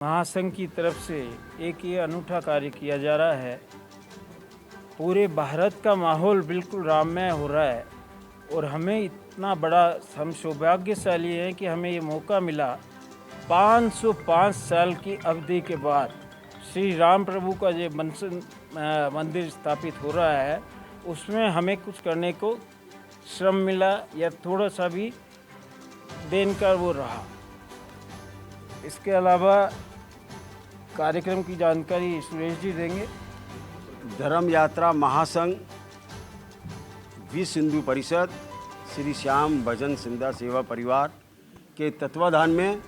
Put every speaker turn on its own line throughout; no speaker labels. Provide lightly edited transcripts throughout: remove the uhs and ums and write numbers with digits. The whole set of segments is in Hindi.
महासंघ की तरफ से एक ये अनूठा कार्य किया जा रहा है। पूरे भारत का माहौल बिल्कुल राममय हो रहा है और हमें इतना बड़ा हम सौभाग्यशाली हैं कि हमें ये मौका मिला 505 साल की अवधि के बाद श्री राम प्रभु का जो मंदिर स्थापित हो रहा है, उसमें हमें कुछ करने को श्रम मिला या थोड़ा सा भी देन का वो रहा। इसके अलावा कार्यक्रम की जानकारी सुरेश जी देंगे।
धर्म यात्रा महासंघ विश्व हिंदू परिषद श्री श्याम भजन सिंधा सेवा परिवार के तत्वाधान में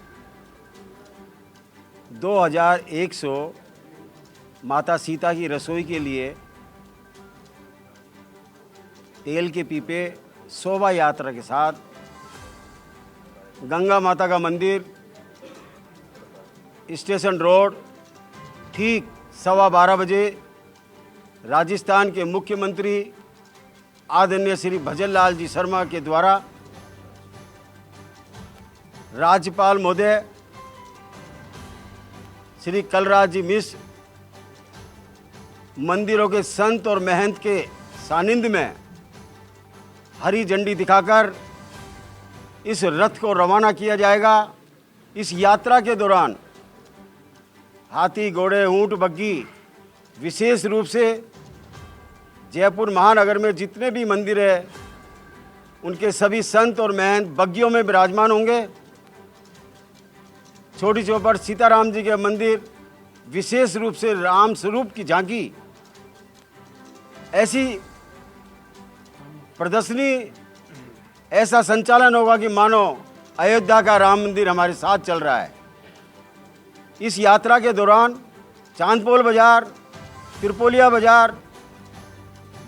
2100 माता सीता की रसोई के लिए तेल के पीपे शोभा यात्रा के साथ गंगा माता का मंदिर स्टेशन रोड ठीक 12:15 बजे राजस्थान के मुख्यमंत्री आदरणीय श्री भजन लाल जी शर्मा के द्वारा राज्यपाल महोदय श्री कलराज जी मिश्र मंदिरों के संत और महंत के सानिध्य में हरी झंडी दिखाकर इस रथ को रवाना किया जाएगा। इस यात्रा के दौरान हाथी, घोड़े, ऊंट, बग्गी, विशेष रूप से जयपुर महानगर में जितने भी मंदिर है उनके सभी संत और महंत बग्गियों में विराजमान होंगे। छोटी चौपड़ सीताराम जी के मंदिर, विशेष रूप से राम स्वरूप की झांकी, ऐसी प्रदर्शनी, ऐसा संचालन होगा कि मानो अयोध्या का राम मंदिर हमारे साथ चल रहा है। इस यात्रा के दौरान चांदपोल बाजार, त्रिपोलिया बाजार,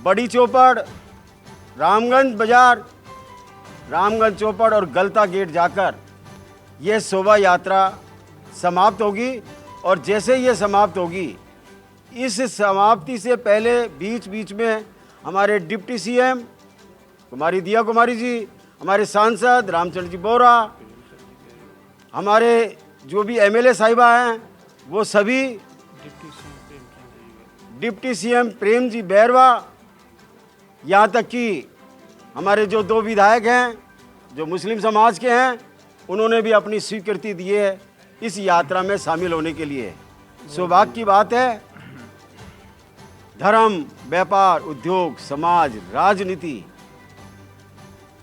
बड़ी चौपड़, रामगंज बाजार, रामगंज चौपड़ और गलता गेट जाकर यह शोभा यात्रा समाप्त होगी। और जैसे ये समाप्त होगी, इस समाप्ति से पहले बीच बीच में हमारे डिप्टी सीएम कुमारी दिया कुमारी जी, हमारे सांसद रामचंद्र जी बोरा, हमारे जो भी एमएलए साहिबा हैं वो सभी, डिप्टी सीएम प्रेम जी बैरवा, यहाँ तक कि हमारे जो 2 विधायक हैं जो मुस्लिम समाज के हैं, उन्होंने भी अपनी स्वीकृति दी है इस यात्रा में शामिल होने के लिए। सौभाग्य की बात है, धर्म, व्यापार, उद्योग, समाज, राजनीति,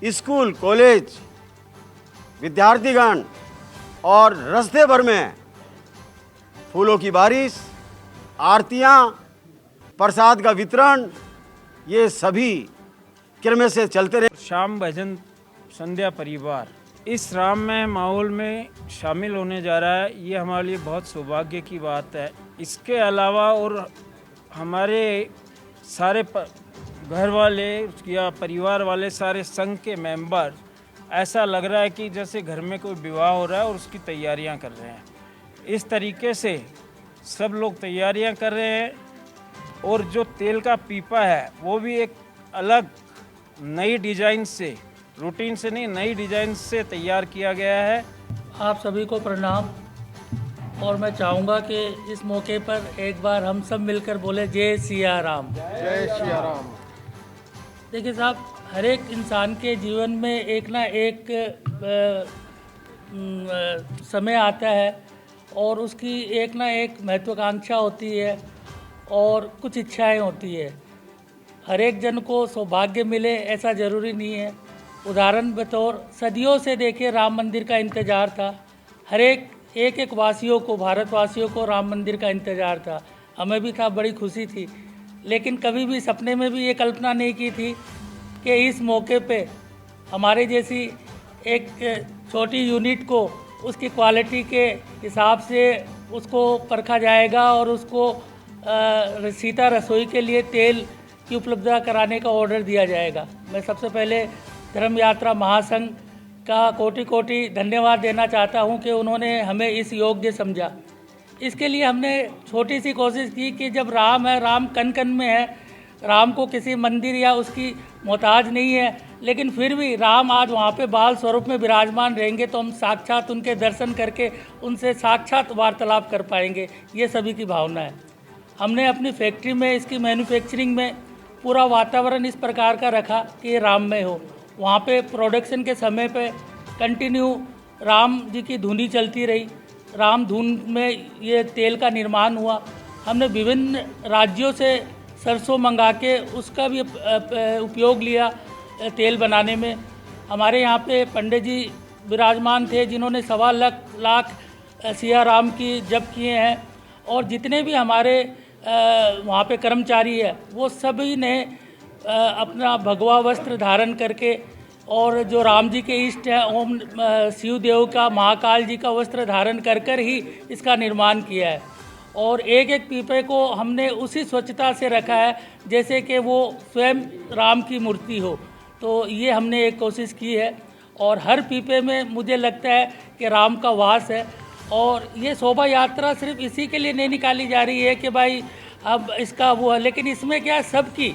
स्कूल, कॉलेज, विद्यार्थीगण और रास्ते भर में फूलों की बारिश, आरतियां, प्रसाद का वितरण, ये सभी क्रम से चलते रहे।
श्याम भजन संध्या परिवार इस राममय माहौल में शामिल होने जा रहा है, ये हमारे लिए बहुत सौभाग्य की बात है। इसके अलावा और हमारे सारे घर वाले या परिवार वाले, सारे संघ के मेंबर, ऐसा लग रहा है कि जैसे घर में कोई विवाह हो रहा है और उसकी तैयारियां कर रहे हैं। इस तरीके से सब लोग तैयारियां कर रहे हैं। और जो तेल का पीपा है वो भी एक अलग नई डिजाइन से, रूटीन से नहीं, नई डिजाइन से तैयार किया गया है।
आप सभी को प्रणाम। और मैं चाहूँगा कि इस मौके पर एक बार हम सब मिलकर बोले जय सिया राम।
जय सिया राम।
देखिए साहब, हर एक इंसान के जीवन में एक ना एक समय आता है और उसकी एक ना एक महत्वाकांक्षा होती है और कुछ इच्छाएं होती है। हर एक जन को सौभाग्य मिले ऐसा ज़रूरी नहीं है। उदाहरण बतौर सदियों से देखिए राम मंदिर का इंतज़ार था। हर एक वासियों को, भारतवासियों को राम मंदिर का इंतज़ार था। हमें भी था, बड़ी खुशी थी। लेकिन कभी भी सपने में भी ये कल्पना नहीं की थी कि इस मौके पे हमारे जैसी एक छोटी यूनिट को उसकी क्वालिटी के हिसाब से उसको परखा जाएगा और उसको सीता रसोई के लिए तेल की उपलब्धता कराने का ऑर्डर दिया जाएगा। मैं सबसे पहले धर्म यात्रा महासंघ का कोटि कोटि धन्यवाद देना चाहता हूं कि उन्होंने हमें इस योग्य समझा। इसके लिए हमने छोटी सी कोशिश की कि जब राम है, राम कन कन में है, राम को किसी मंदिर या उसकी मोहताज नहीं है, लेकिन फिर भी राम आज वहाँ पे बाल स्वरूप में विराजमान रहेंगे तो हम साक्षात उनके दर्शन करके उनसे साक्षात वार्तालाप कर पाएंगे, ये सभी की भावना है। हमने अपनी फैक्ट्री में इसकी मैन्युफैक्चरिंग में पूरा वातावरण इस प्रकार का रखा कि ये राममय हो। वहाँ पे प्रोडक्शन के समय पे कंटिन्यू राम जी की धुनी चलती रही, राम धुन में ये तेल का निर्माण हुआ। हमने विभिन्न राज्यों से सरसों मंगा के उसका भी उपयोग लिया तेल बनाने में। हमारे यहाँ पे पंडित जी विराजमान थे जिन्होंने 1.25 लाख सिया राम की जप किए हैं, और जितने भी हमारे वहाँ पे कर्मचारी है वो सभी ने अपना भगवा वस्त्र धारण करके, और जो राम जी के इष्ट हैं ओम शिव देव का, महाकाल जी का वस्त्र धारण कर कर ही इसका निर्माण किया है। और एक एक पीपे को हमने उसी स्वच्छता से रखा है जैसे कि वो स्वयं राम की मूर्ति हो। तो ये हमने एक कोशिश की है, और हर पीपे में मुझे लगता है कि राम का वास है। और ये शोभा यात्रा सिर्फ इसी के लिए नहीं निकाली जा रही है कि भाई अब इसका वो है, लेकिन इसमें क्या सबकी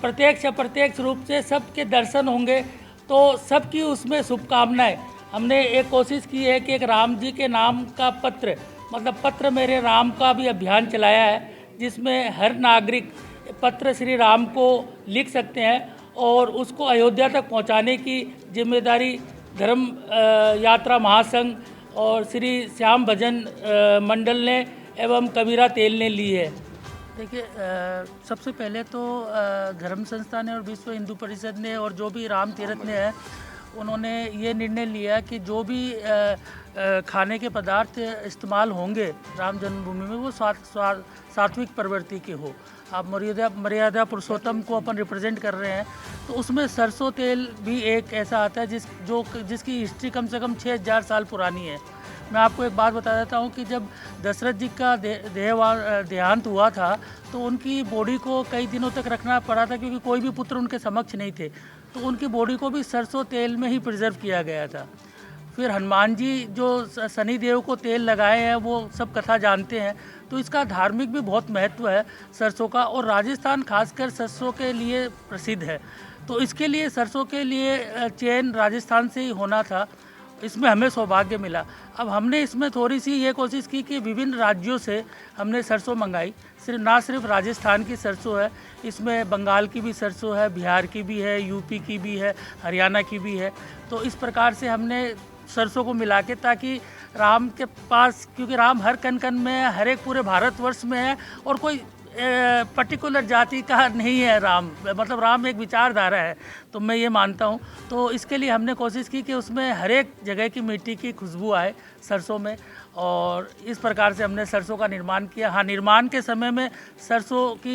प्रत्यक्ष अप्रत्यक्ष रूप से सबके दर्शन होंगे, तो सबकी उसमें शुभकामनाएं। हमने एक कोशिश की है कि एक राम जी के नाम का पत्र, मतलब पत्र मेरे राम का भी अभियान चलाया है, जिसमें हर नागरिक पत्र श्री राम को लिख सकते हैं और उसको अयोध्या तक पहुंचाने की जिम्मेदारी धर्म यात्रा महासंघ और श्री श्याम भजन मंडल ने एवं कबीरा तेल ने ली है।
देखिए, सबसे पहले तो धर्म संस्था ने और विश्व हिंदू परिषद ने और जो भी राम तीर्थ ने है, उन्होंने ये निर्णय लिया कि जो भी खाने के पदार्थ इस्तेमाल होंगे राम जन्मभूमि में वो सात्विक प्रवृत्ति के हो। आप मर्यादा पुरुषोत्तम को अपन रिप्रेजेंट कर रहे हैं, तो उसमें सरसों तेल भी एक ऐसा आता है जिसकी हिस्ट्री कम से कम 6000 साल पुरानी है। मैं आपको एक बात बता देता हूँ कि जब दशरथ जी का देहांत हुआ था तो उनकी बॉडी को कई दिनों तक रखना पड़ा था, क्योंकि कोई भी पुत्र उनके समक्ष नहीं थे, तो उनकी बॉडी को भी सरसों तेल में ही प्रिजर्व किया गया था। फिर हनुमान जी जो शनि देव को तेल लगाए हैं वो सब कथा जानते हैं, तो इसका धार्मिक भी बहुत महत्व है सरसों का, और राजस्थान खासकर सरसों के लिए प्रसिद्ध है। तो इसके लिए सरसों के लिए चयन राजस्थान से ही होना था, इसमें हमें सौभाग्य मिला। अब हमने इसमें थोड़ी सी ये कोशिश की कि विभिन्न राज्यों से हमने सरसों मंगाई। ना सिर्फ राजस्थान की सरसों है, इसमें बंगाल की भी सरसों है, बिहार की भी है, यूपी की भी है, हरियाणा की भी है। तो इस प्रकार से हमने सरसों को मिला के, ताकि राम के पास, क्योंकि राम हर कण कण में है, हर एक पूरे भारतवर्ष में है, और कोई पर्टिकुलर जाति का नहीं है राम, मतलब राम एक विचारधारा है, तो मैं ये मानता हूँ। तो इसके लिए हमने कोशिश की कि उसमें हर एक जगह की मिट्टी की खुशबू आए सरसों में, और इस प्रकार से हमने सरसों का निर्माण किया। हाँ, निर्माण के समय में सरसों की